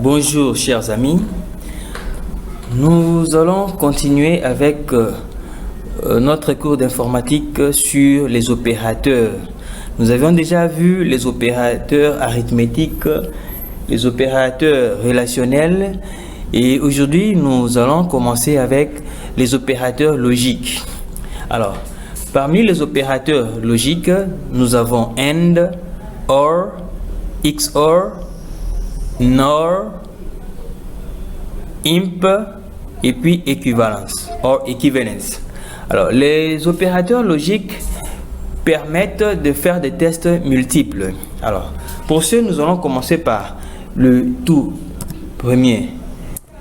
Bonjour chers amis, nous allons continuer avec notre cours d'informatique sur les opérateurs. Nous avions déjà vu les opérateurs arithmétiques, les opérateurs relationnels et aujourd'hui nous allons commencer avec les opérateurs logiques. Alors, parmi les opérateurs logiques, nous avons AND, OR, XOR, NOR, IMP et puis équivalence or équivalence. Alors, les opérateurs logiques permettent de faire des tests multiples. Alors, pour ce, nous allons commencer par le tout premier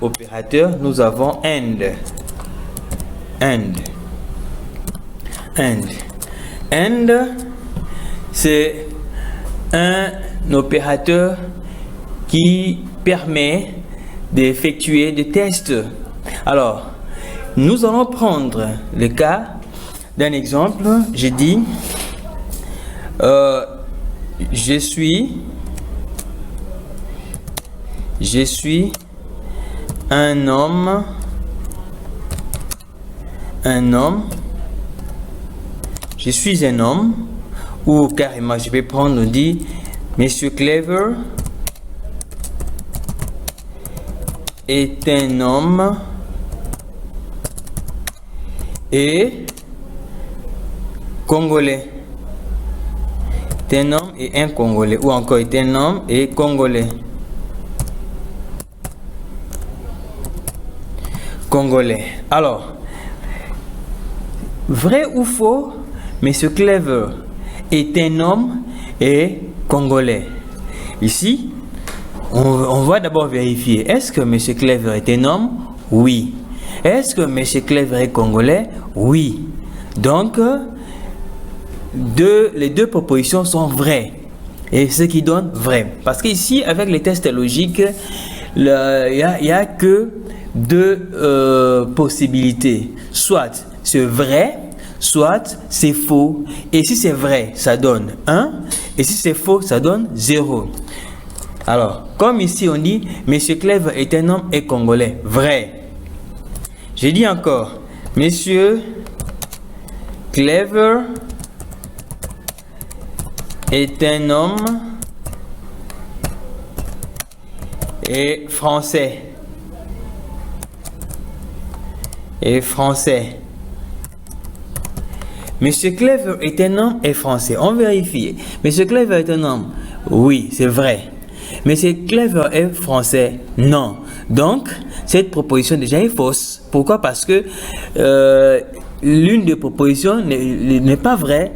opérateur. Nous avons AND. AND, c'est un opérateur qui permet d'effectuer des tests. Alors, nous allons prendre le cas d'un exemple. J'ai dit, je suis un homme, je suis un homme, ou carrément je vais prendre, on dit, Monsieur Clever est un homme et congolais. Est un homme et un congolais, ou encore est un homme et congolais. Alors, vrai ou faux, Monsieur Clever est un homme et congolais. Ici, on va d'abord vérifier. Est-ce que M. Clever est un homme? Oui. Est-ce que M. Clever est congolais? Oui. Donc, les deux propositions sont vraies. Et ce qui donne vrai. Parce qu'ici, avec les tests logiques, il n'y a que deux possibilités. Soit c'est vrai, soit c'est faux. Et si c'est vrai, ça donne 1. Et si c'est faux, ça donne 0. Alors, comme ici on dit, Monsieur Clever est un homme et congolais. Vrai. Je dis encore, Monsieur Clever est un homme et français. Monsieur Clever est un homme et français. On vérifie. Monsieur Clever est un homme. Oui, c'est vrai. Monsieur Clever est français. Non. Donc, cette proposition déjà est fausse. Pourquoi? Parce que l'une des propositions n'est pas vraie.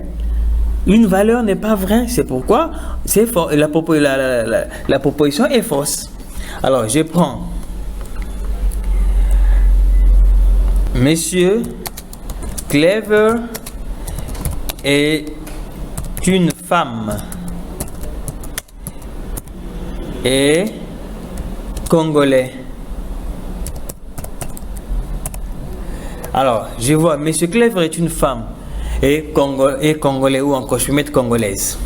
Une valeur n'est pas vraie. C'est pourquoi la proposition est fausse. Alors, je prends Monsieur Clever est une femme et congolais. Alors, je vois, Monsieur Clever est une femme et congolais, ou encore je vais mettre congolaise.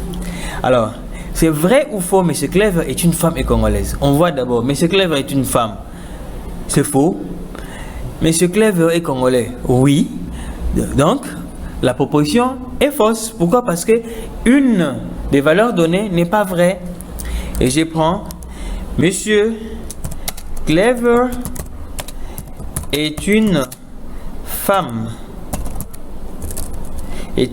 Alors, c'est vrai ou faux, Monsieur Clever est une femme et congolaise? On voit d'abord, Monsieur Clever est une femme. C'est faux. Monsieur Clever est congolais. Oui. Donc, la proposition est fausse. Pourquoi? Parce que une des valeurs données n'est pas vraie. Et je prends Monsieur Clever est une femme. Et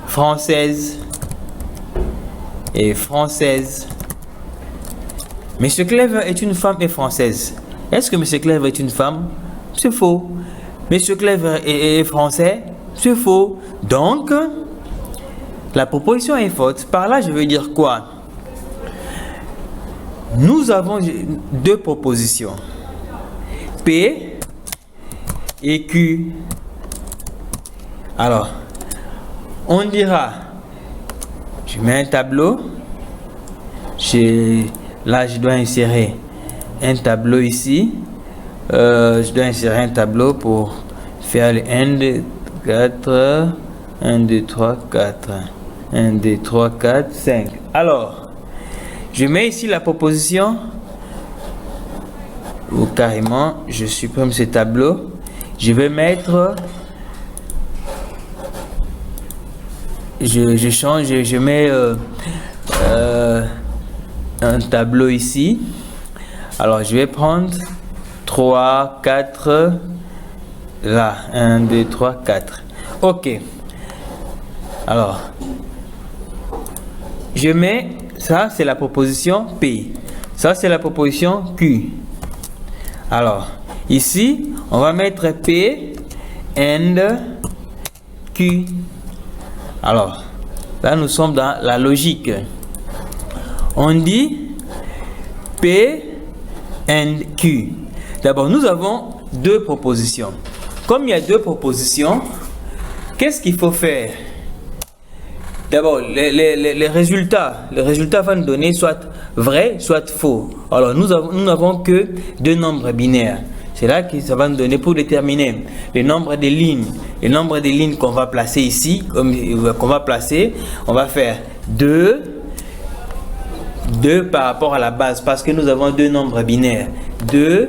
française. Monsieur Clever est une femme et française. Est-ce que Monsieur Clever est une femme? C'est faux. Monsieur Clever est français? C'est faux. Donc, la proposition est fausse. Par là, je veux dire quoi? Nous avons deux propositions. P et Q. Alors, on dira, je mets un tableau. Là, je dois insérer un tableau ici. Je dois insérer un tableau pour faire le 1, 2, 4, 1, 2, 3, 4. 1, 2, 3, 4, 5. Alors, Je mets ici la proposition, ou carrément, je supprime ce tableau. Je vais mettre, je change, je mets un tableau ici. Alors, je vais prendre 3, 4, là, 1, 2, 3, 4. OK. Alors, je mets, ça c'est la proposition P. Ça c'est la proposition Q. Alors, ici, on va mettre P and Q. Alors, là nous sommes dans la logique. On dit P and Q. D'abord, nous avons deux propositions. Comme il y a deux propositions, qu'est-ce qu'il faut faire? D'abord, les résultats vont nous donner soit vrai, soit faux. Alors, nous n'avons que deux nombres binaires. C'est là que ça va nous donner pour déterminer le nombre de lignes. Le nombre de lignes qu'on va placer ici, on va faire 2 par rapport à la base, parce que nous avons deux nombres binaires. 2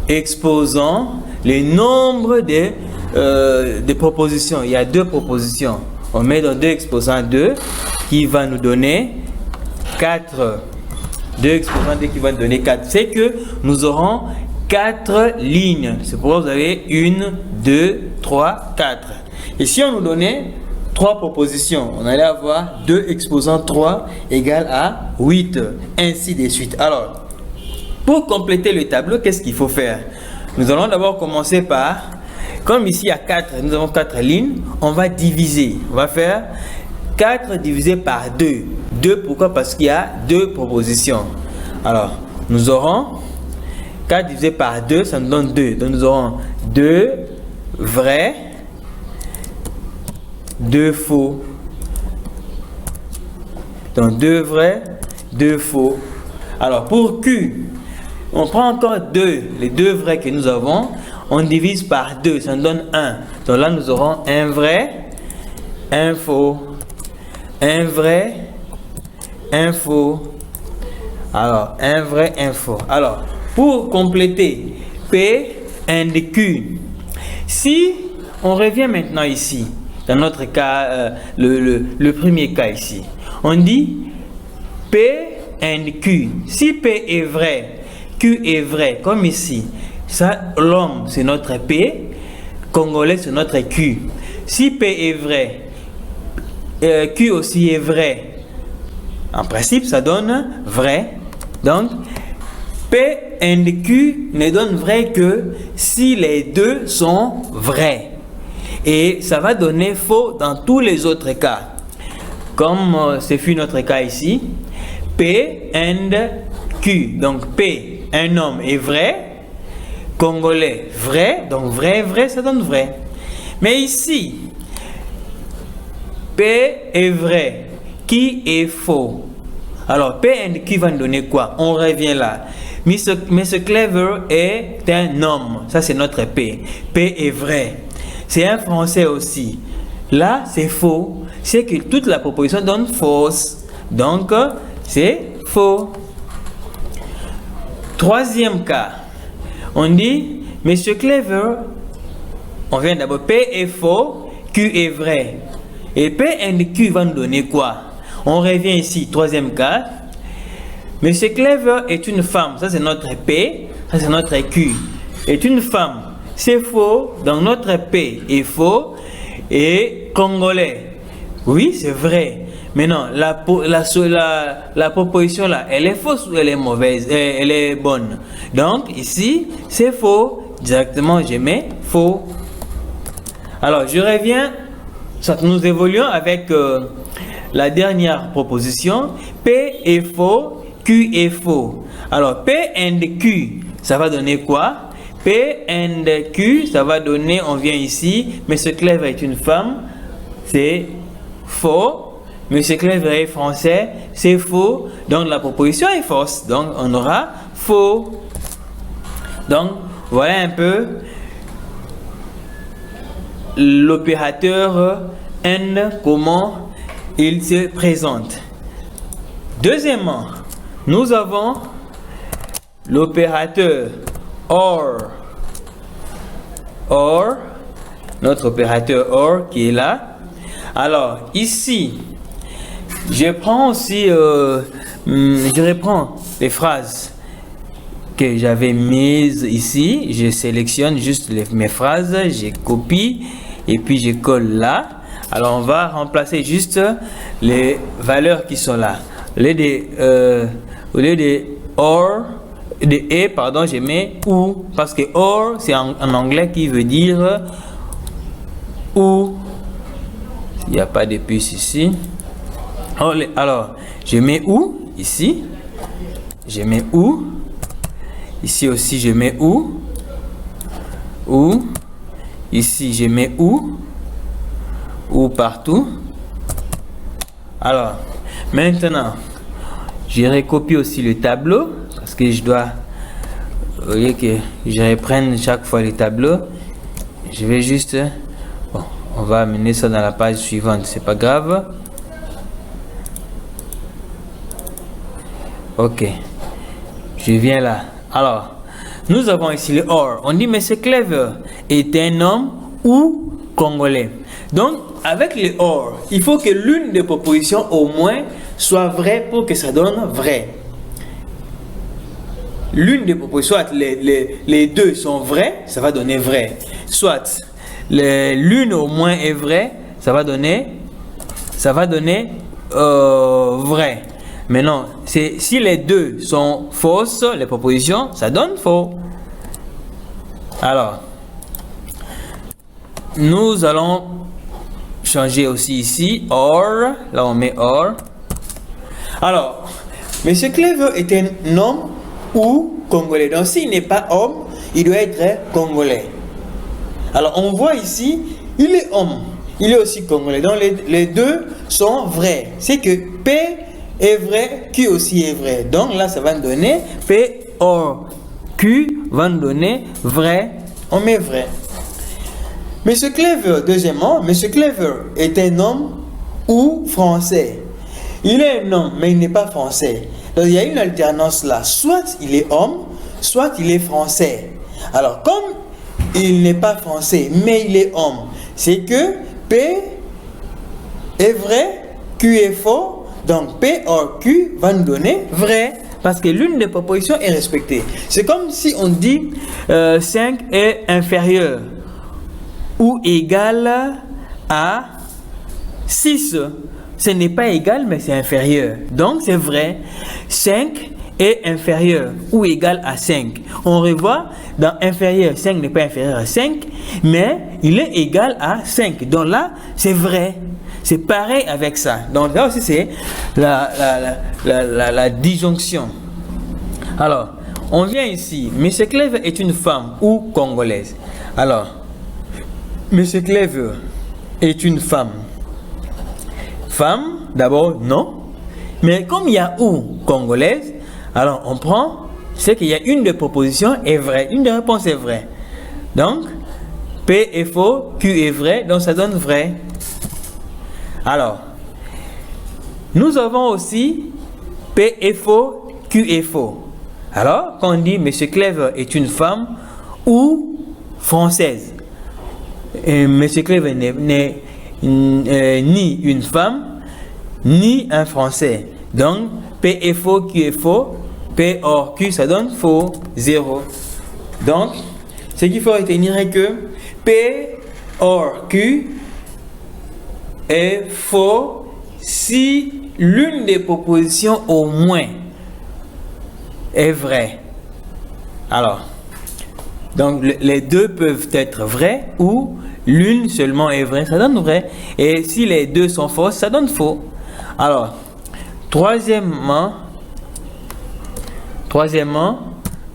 exposant le nombre de propositions. Il y a deux propositions. On met dans 2 exposant 2 qui va nous donner 4. 2 exposant 2 qui va nous donner 4. C'est que nous aurons 4 lignes. C'est pourquoi vous avez 1, 2, 3, 4. Et si on nous donnait 3 propositions, on allait avoir 2 exposant 3 égale à 8. Ainsi de suite. Alors, pour compléter le tableau, qu'est-ce qu'il faut faire? Nous allons d'abord commencer par, comme ici il y a 4, nous avons 4 lignes, on va diviser. On va faire 4 divisé par 2. 2 pourquoi? Parce qu'il y a 2 propositions. Alors, nous aurons 4 divisé par 2, ça nous donne 2. Donc nous aurons 2 vrais, 2 faux. Donc 2 vrais, 2 faux. Alors pour Q, on prend encore les 2 vrais que nous avons, on divise par 2, ça nous donne 1. Donc là nous aurons un vrai, un faux, un vrai, un faux. Alors un vrai, un faux. Alors pour compléter P and Q, si on revient maintenant ici, dans notre cas, le premier cas ici, on dit P and Q. Si P est vrai, Q est vrai, comme ici, ça, l'homme c'est notre P, congolais c'est notre Q. Si P est vrai, Q aussi est vrai, en principe ça donne vrai. Donc P and Q ne donne vrai que si les deux sont vrais. Et ça va donner faux dans tous les autres cas. Comme ce fut notre cas ici. P and Q. Donc P, un homme est vrai. Congolais, vrai. Donc vrai, vrai, ça donne vrai. Mais ici, P est vrai. Qui est faux? Alors P and Q va nous donner quoi? On revient là. Mr. Clever est un homme. Ça c'est notre P. P est vrai. C'est un français aussi. Là c'est faux. C'est que toute la proposition donne fausse. Donc c'est faux. Troisième cas. On dit Mr. Clever. On vient d'abord. P est faux. Q est vrai. Et P and Q va nous donner quoi? On revient ici. Troisième cas. Monsieur Clever est une femme. Ça c'est notre P. Ça c'est notre Q. Est une femme. C'est faux. Donc notre P est faux. Et congolais. Oui, c'est vrai. Mais non, la proposition là, elle est fausse ou elle est mauvaise? Elle est bonne. Donc ici, c'est faux. Directement, je mets faux. Alors, je reviens. Nous évoluons avec la dernière proposition. P est faux. Q est faux. Alors, P and Q, ça va donner quoi? P and Q, ça va donner, on vient ici, Monsieur Clever est une femme, c'est faux. Monsieur Clever est français, c'est faux. Donc, la proposition est fausse. Donc, on aura faux. Donc, voilà un peu l'opérateur N, comment il se présente. Deuxièmement, nous avons l'opérateur OR. OR, notre opérateur OR qui est là. Alors, ici, je prends aussi, je reprends les phrases que j'avais mises ici. Je sélectionne juste mes phrases, je copie et puis je colle là. Alors, on va remplacer juste les valeurs qui sont là. Au lieu de OR, pardon, je mets OU, parce que OR, c'est en anglais qui veut dire OU. Il n'y a pas de puce ici. Alors, je mets OU ici. Je mets OU. Ici aussi, je mets OU. OU. Ici, je mets OU. OU partout. Alors, maintenant, je recopie aussi le tableau. Parce que je dois, au lieu que je reprenne chaque fois le tableau, je vais juste, bon, on va amener ça dans la page suivante, c'est pas grave. Ok, je viens là. Alors, nous avons ici le OR. On dit, mais c'est Clever est un homme ou congolais. Donc, avec le OR, il faut que l'une des propositions au moins soit vraie pour que ça donne vrai. L'une des propositions, soit les deux sont vraies, ça va donner vrai. Soit l'une au moins est vraie, ça va donner vrai. Mais non, si les deux sont fausses, les propositions, ça donne faux. Alors, nous allons changer aussi ici, OR. Là, on met OR. Alors, Monsieur Clever est un homme ou congolais. Donc, s'il n'est pas homme, il doit être congolais. Alors, on voit ici, il est homme. Il est aussi congolais. Donc, les deux sont vrais. C'est que P est vrai, Q aussi est vrai. Donc, là, ça va nous donner P or Q va nous donner vrai. On met vrai. Monsieur Clever, deuxièmement, Monsieur Clever est un homme ou français. Il est un homme, mais il n'est pas français. Donc, il y a une alternance là. Soit il est homme, soit il est français. Alors, comme il n'est pas français, mais il est homme, c'est que P est vrai, Q est faux. Donc, P or Q va nous donner vrai. Parce que l'une des propositions est respectée. C'est comme si on dit 5 est inférieur ou égal à 6. Ce n'est pas égal, mais c'est inférieur. Donc, c'est vrai. 5 est inférieur ou égal à 5. On revoit dans inférieur, 5 n'est pas inférieur à 5, mais il est égal à 5. Donc là, c'est vrai. C'est pareil avec ça. Donc là aussi, c'est la disjonction. Alors, on vient ici. Monsieur Clever est une femme ou congolaise. Alors, Monsieur Clever est une femme. Femme, d'abord, non. Mais comme il y a ou congolaise, alors on prend, c'est qu'il y a une des propositions est vraie. Une des réponses est vraie. Donc, P est faux, Q est vrai, donc ça donne vrai. Alors, nous avons aussi P est faux, Q est faux. Alors, quand on dit Monsieur Clever est une femme ou française, et Monsieur Clever n'est ni une femme, ni un français. Donc, P est faux, Q est faux. P or Q, ça donne faux, 0. Donc, ce qu'il faut retenir est que P or Q est faux si l'une des propositions au moins est vraie. Alors, donc les deux peuvent être vrais ou l'une seulement est vraie, ça donne vrai. Et si les deux sont fausses, ça donne faux. Alors, troisièmement,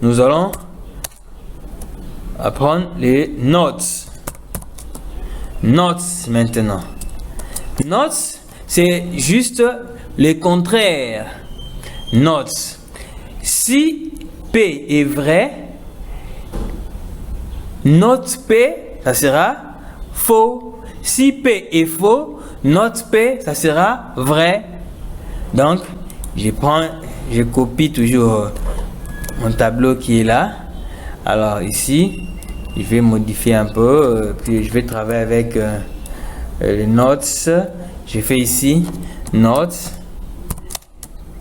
nous allons apprendre les notes. Notes maintenant. Notes, c'est juste le contraire. Notes. Si P est vrai, note P, ça sera faux. Si P est faux, note P, ça sera vrai. Donc, je prends je copie toujours mon tableau qui est là. Alors ici, je vais modifier un peu, puis je vais travailler avec les notes. Je fais ici notes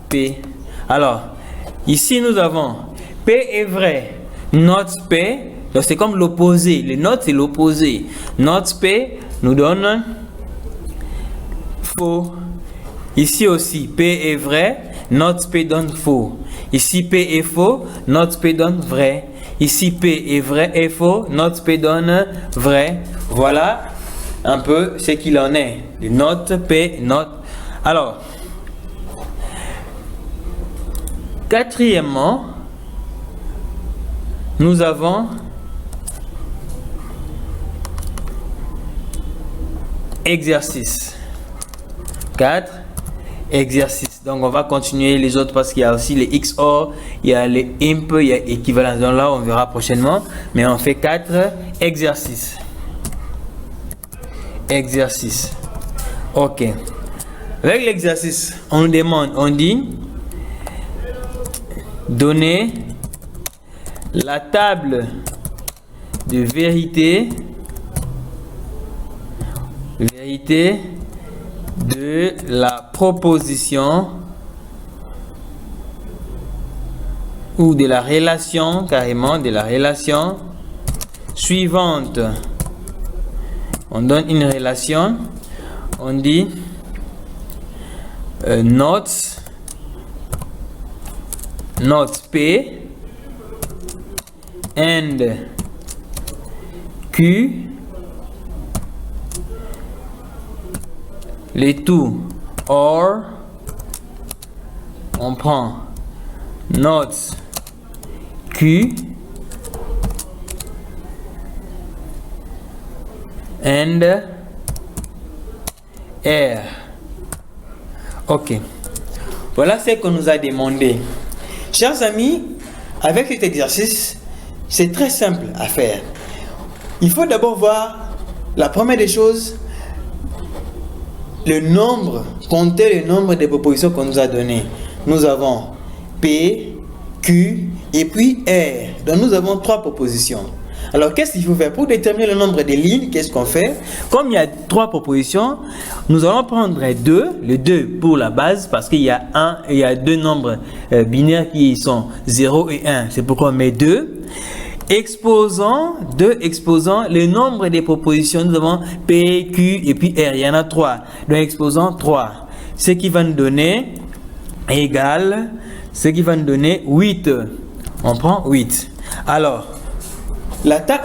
P. Alors ici nous avons P est vrai, note P, donc c'est comme l'opposé. Les notes c'est l'opposé. Note P nous donne faux. Ici aussi P est vrai, note P donne faux. Ici P est faux, note P donne vrai. Ici P est vrai et faux, note P donne vrai. Voilà un peu ce qu'il en est. Les notes P, note. Alors, quatrièmement, nous avons exercice. 4 exercices. Donc on va continuer les autres parce qu'il y a aussi les XOR, il y a les IMP, il y a équivalence. Donc là on verra prochainement, mais on fait 4 exercices. Exercice. Ok. Avec l'exercice, on nous demande, on dit donner la table de vérité de la proposition ou de la relation, carrément de la relation suivante. On donne une relation, on dit note P and Q, les tout, or on prend note Q and R. Ok, voilà ce qu'on nous a demandé. Chers amis, avec cet exercice, c'est très simple à faire. Il faut d'abord voir la première des choses, le nombre, compter le nombre de propositions qu'on nous a donné. Nous avons P, Q et puis R. Donc nous avons 3 propositions. Alors qu'est-ce qu'il faut faire pour déterminer le nombre de lignes? Qu'est-ce qu'on fait? Comme il y a 3 propositions, nous allons prendre le 2 pour la base parce qu'il y a 2 nombres binaires qui sont 0 et 1. C'est pourquoi on met 2. Exposant le nombre des propositions. Nous avons P, Q et puis R. Il y en a 3. Donc exposant 3. Ce qui va nous donner égale, ce qui va nous donner 8. On prend 8. Alors,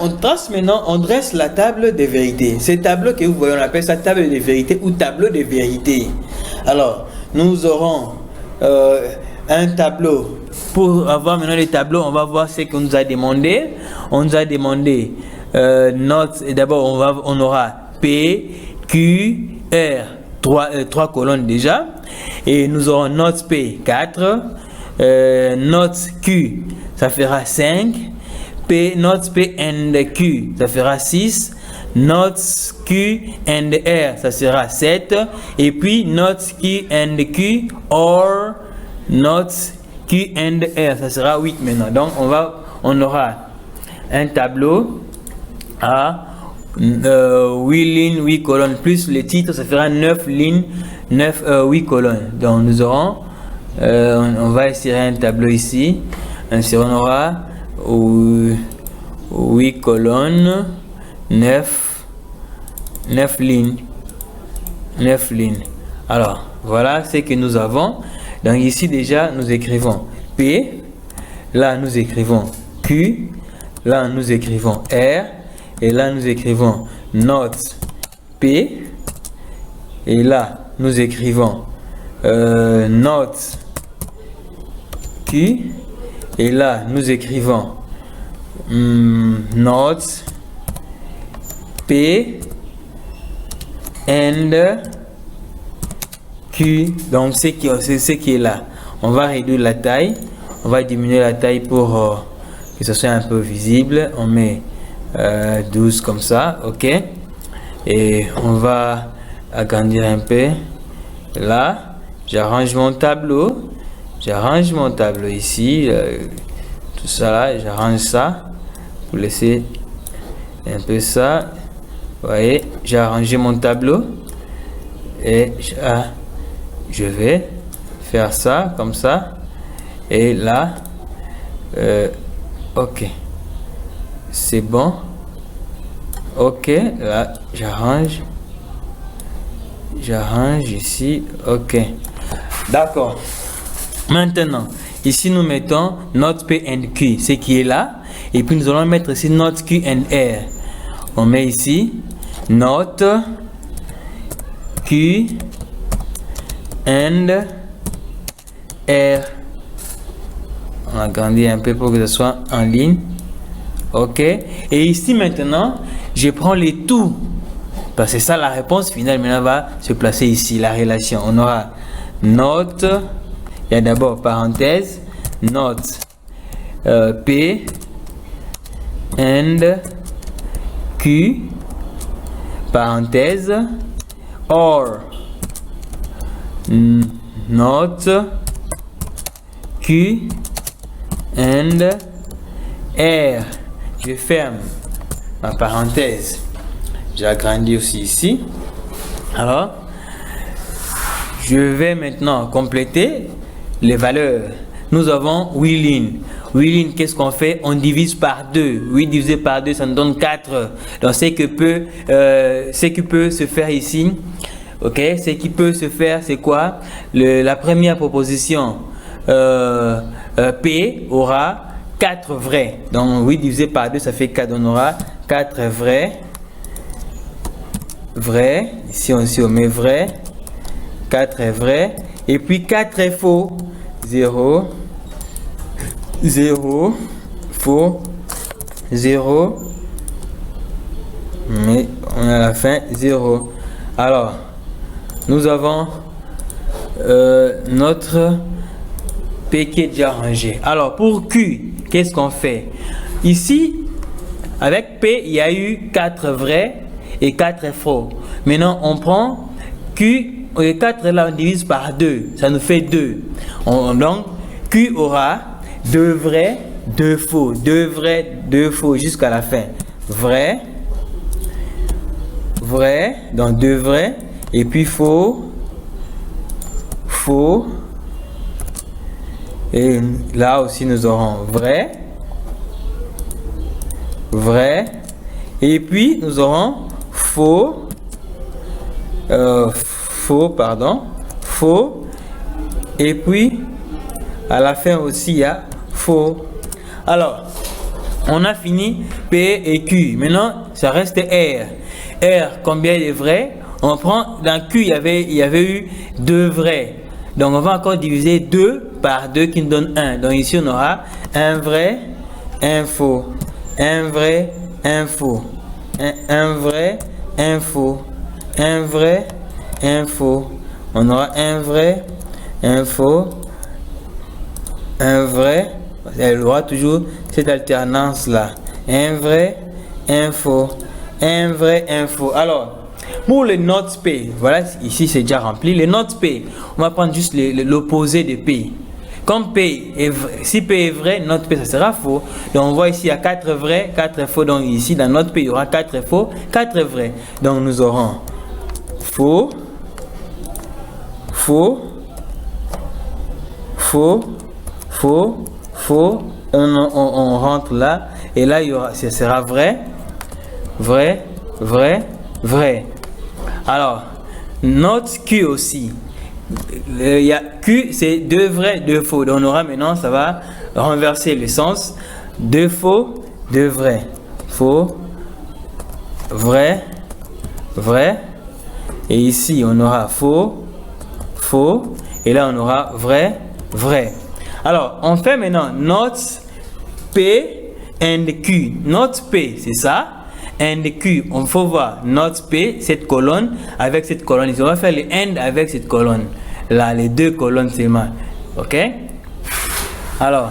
on trace maintenant, on dresse la table de vérité. Ce tableau que vous voyez, on appelle ça table de vérité ou tableau de vérité. Alors, nous aurons un tableau. Pour avoir maintenant les tableaux, on va voir ce qu'on nous a demandé. On nous a demandé note, et d'abord on aura P, Q, R, 3 colonnes déjà. Et nous aurons note P 4, note Q, ça fera 5. Note P and Q, ça fera 6. Note Q and R, ça sera 7. Et puis note Q and Q or note Q and R, ça sera 8 maintenant. Donc on aura un tableau à 8 lignes, 8 colonnes, plus le titre, ça fera 9 lignes, 8 colonnes. Donc nous aurons, on va insérer un tableau ici. Ainsi on aura 8 colonnes, 9 lignes. Alors, voilà ce que nous avons. Donc ici déjà, nous écrivons P. Là, nous écrivons Q. Là, nous écrivons R. Et là, nous écrivons note P. Et là, nous écrivons note Q. Et là, nous écrivons note P and Q. Donc, c'est ce qui est là. On va réduire la taille. On va diminuer la taille pour que ce soit un peu visible. On met 12 comme ça. OK. Et on va agrandir un peu. Là, j'arrange mon tableau. J'arrange mon tableau ici, tout ça là, j'arrange ça pour laisser un peu ça. Vous voyez, j'ai arrangé mon tableau et je vais faire ça comme ça. Et là, ok, c'est bon. Ok, là, j'arrange ici. Ok, d'accord. Maintenant, ici nous mettons Note P and Q, ce qui est là. Et puis nous allons mettre ici Note Q and R. On met ici Note Q and R. On agrandit un peu pour que ce soit en ligne. Ok. Et ici maintenant, je prends les tout. Parce que c'est ça la réponse finale. Maintenant va se placer ici, la relation. On aura note. Il y a d'abord parenthèse. Note P and Q. Parenthèse. Or. Note Q and R. Je ferme ma parenthèse. J'agrandis aussi ici. Alors, je vais maintenant compléter les valeurs. Nous avons 8 lignes. 8 lignes, qu'est-ce qu'on fait? On divise par 2. 8 divisé par 2, ça nous donne 4. Donc, ce qui peut se faire ici, ok, ce qui peut se faire, c'est quoi? La première proposition, P aura 4 vrais. Donc 8 divisé par 2, ça fait 4. On aura 4 vrais. Vrai. Ici on met vrai. 4 est vrai. Et puis 4 est faux. 0. 0. Faux. 0. Mais on a à la fin 0. Alors, nous avons notre P qui est déjà rangé. Alors pour Q, qu'est-ce qu'on fait? Ici, avec P, il y a eu 4 vrais et 4 faux. Maintenant, on prend Q, et 4 là, on divise par 2. Ça nous fait 2. Donc, Q aura 2 vrais, 2 faux. 2 vrais, 2 faux jusqu'à la fin. Vrai, vrai, donc 2 vrais. Et puis faux, faux. Et là aussi nous aurons vrai, vrai, et puis nous aurons faux, faux, et puis à la fin aussi il y a faux. Alors, on a fini P et Q. Maintenant, ça reste R. R, combien de vrais? On prend, dans Q, il y avait eu 2 vrais. Donc, on va encore diviser 2 par 2 qui nous donne 1. Donc, ici, on aura un vrai, un faux. Un vrai, un faux. Un vrai, un faux. Un vrai, un faux. On aura un vrai, un faux. Un vrai. Elle aura toujours cette alternance-là. Un vrai, un faux. Un vrai, un faux. Alors, pour les notes P, voilà, ici c'est déjà rempli. Les notes P, on va prendre juste l'opposé de P. Comme P est vrai, si P est vrai, note P ça sera faux. Donc on voit ici il y a 4 vrais, 4 faux. Donc ici dans note P il y aura 4 faux, 4 vrais. Donc nous aurons faux, faux, faux, faux, faux. On rentre là et là il y aura, ça sera vrai, vrai, vrai, vrai. Alors, note Q aussi. Il y a Q, c'est 2 vrais, 2 faux. Donc, on aura maintenant, ça va renverser le sens. 2 faux, 2 vrais. Faux, vrai, vrai. Et ici, on aura faux, faux. Et là, on aura vrai, vrai. Alors, on fait maintenant note P and Q. Note P, c'est ça. And Q, on faut voir note P, cette colonne avec cette colonne. On va faire le and avec cette colonne. Là, les deux colonnes seulement. Ok? Alors,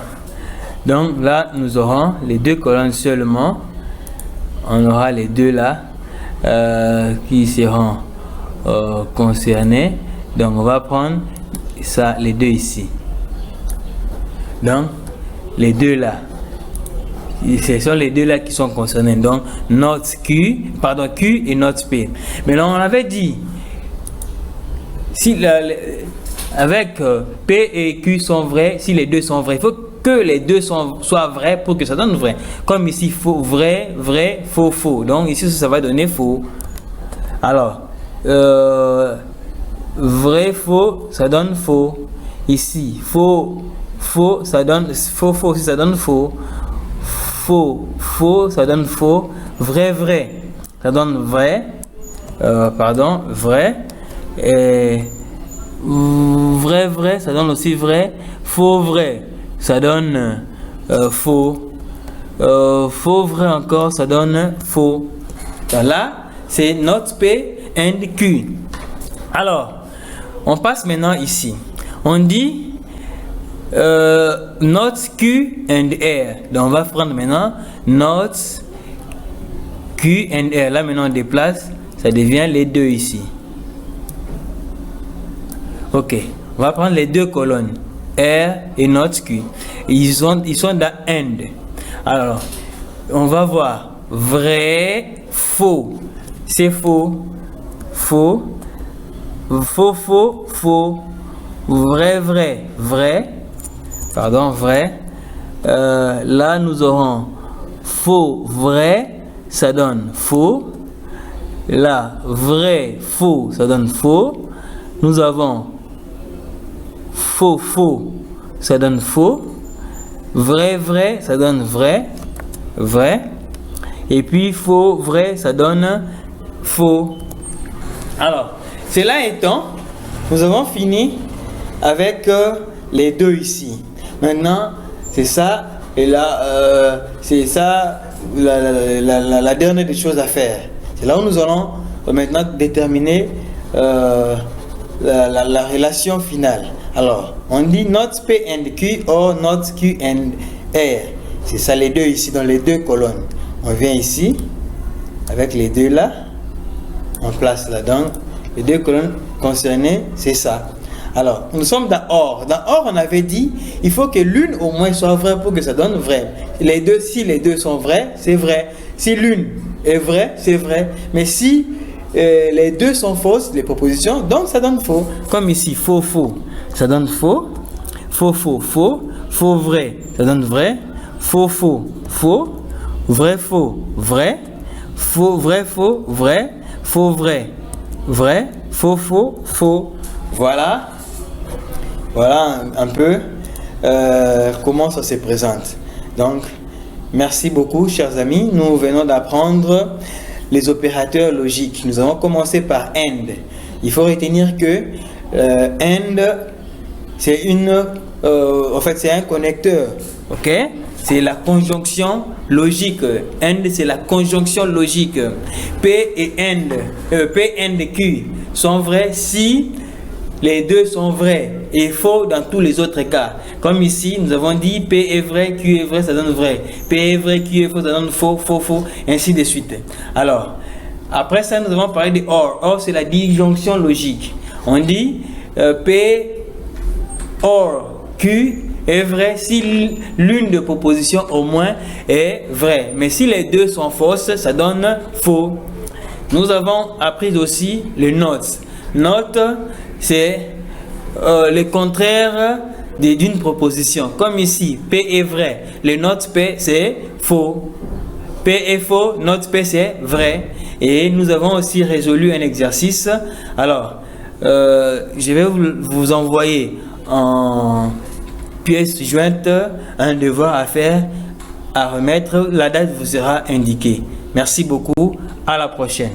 donc là, nous aurons les deux colonnes seulement. On aura les deux là qui seront concernés. Donc, on va prendre ça, les deux ici. Donc, les deux là. Ce sont les deux là qui sont concernés. Donc, note Q et note P. Maintenant, on avait dit, si avec P et Q sont vrais, si les deux sont vrais, il faut que les deux soient vrais pour que ça donne vrai. Comme ici, faux, vrai, vrai, faux, faux. Donc, ici, ça va donner faux. Alors, vrai, faux, ça donne faux. Ici, faux, faux, ça donne faux, faux, si ça donne faux. Faux, faux, ça donne faux. Vrai, vrai, ça donne vrai. Vrai. Et vrai, vrai, ça donne aussi vrai. Faux, vrai, ça donne faux. Faux, vrai encore, ça donne faux. Donc là, c'est note P and Q. Alors, on passe maintenant ici. On dit note Q and R. Donc on va prendre maintenant note Q and R. Là maintenant on déplace, ça devient les deux ici. Ok, on va prendre les deux colonnes R et note Q. Ils sont dans AND. Alors on va voir vrai, faux. C'est faux, faux, faux, faux, faux, vrai, vrai, vrai. Vrai. Là, nous aurons faux, vrai, ça donne faux. Là, vrai, faux, ça donne faux. Nous avons faux, faux, ça donne faux. Vrai, vrai, ça donne vrai, vrai. Et puis faux, vrai, ça donne faux. Alors, cela étant, nous avons fini avec les deux ici. Maintenant, c'est ça, et là, c'est ça la dernière des choses à faire. C'est là où nous allons maintenant déterminer la relation finale. Alors, on dit note P and Q or note Q and R. C'est ça les deux ici, dans les deux colonnes. On vient ici, avec les deux là, on place là-dedans. Les deux colonnes concernées, c'est ça. Alors, nous sommes dans OR. Dans OR, on avait dit, il faut que l'une au moins soit vraie pour que ça donne vrai. Les deux, si les deux sont vrais, c'est vrai. Si l'une est vraie, c'est vrai. Mais si les deux sont fausses, les propositions, donc ça donne faux. Comme ici, faux, faux, ça donne faux. Faux, faux, faux. Faux, vrai, ça donne vrai. Faux, faux, faux. Vrai, faux, vrai. Faux, vrai, faux, vrai. Faux, vrai, vrai. Faux, faux, faux. Voilà. Voilà un peu comment ça se présente. Donc, merci beaucoup, chers amis. Nous venons d'apprendre les opérateurs logiques. Nous avons commencé par AND. Il faut retenir que AND, c'est en fait, c'est un connecteur. Ok? C'est la conjonction logique. AND, c'est la conjonction logique. P et Q sont vrais si les deux sont vrais et faux dans tous les autres cas. Comme ici, nous avons dit P est vrai, Q est vrai, ça donne vrai. P est vrai, Q est faux, ça donne faux, faux, faux, ainsi de suite. Alors, après ça, nous avons parlé de OR. OR, c'est la disjonction logique. On dit P OR Q est vrai si l'une des propositions au moins est vraie. Mais si les deux sont fausses, ça donne faux. Nous avons appris aussi les notes. Note, c'est le contraire d'une proposition. Comme ici, P est vrai. Le note P, c'est faux. P est faux, note P, c'est vrai. Et nous avons aussi résolu un exercice. Alors, je vais vous envoyer en pièce jointe un devoir à faire, à remettre. La date vous sera indiquée. Merci beaucoup. À la prochaine.